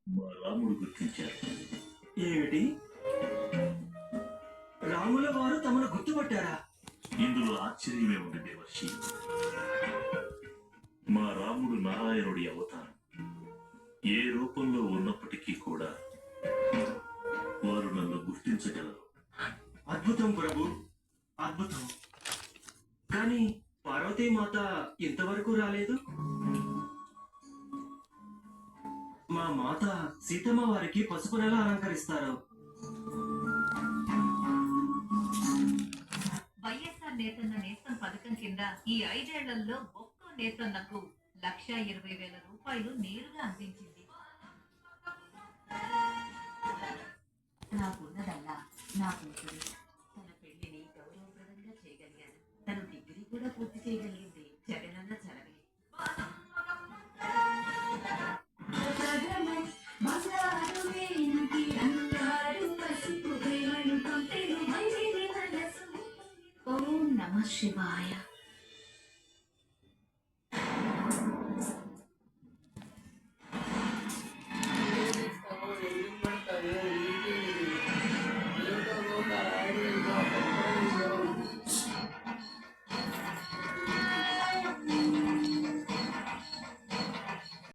మా రాముడు గుర్తించారు. ఏమిటి? రాముల వారు తమను గుర్తుపట్టారా? ఇందులో ఆశ్చర్యమే ఉంది దేవర్షి. మా రాముడు నారాయణుడి అవతారం. ఏ రూపంలో ఉన్నప్పటికీ కూడా వారు నన్ను గుర్తించగలరు. అద్భుతం ప్రభు, అద్భుతం. కానీ పార్వతీమాత ఇంతవరకు రాలేదు. మా మాత సీతమ్మ వారికి పసుపు నెల అలంకరిస్తారు. వైఎస్ఆర్ నేతన్న నేస్తం పథకం కింద ఈ 5 ఏళ్లలో ఒక్కో నేతన్నకు 1,20,000 రూపాయలు నేరుగా అందించింది. నాకున్నదల్లా నా కూతురు. తన పెళ్లిని గౌరవప్రదంగా చేయగలిగాను. తను డిగ్రీ కూడా పూర్తి చేయగలిగింది జగనన్న చలవే. ఓం నమః శివాయ.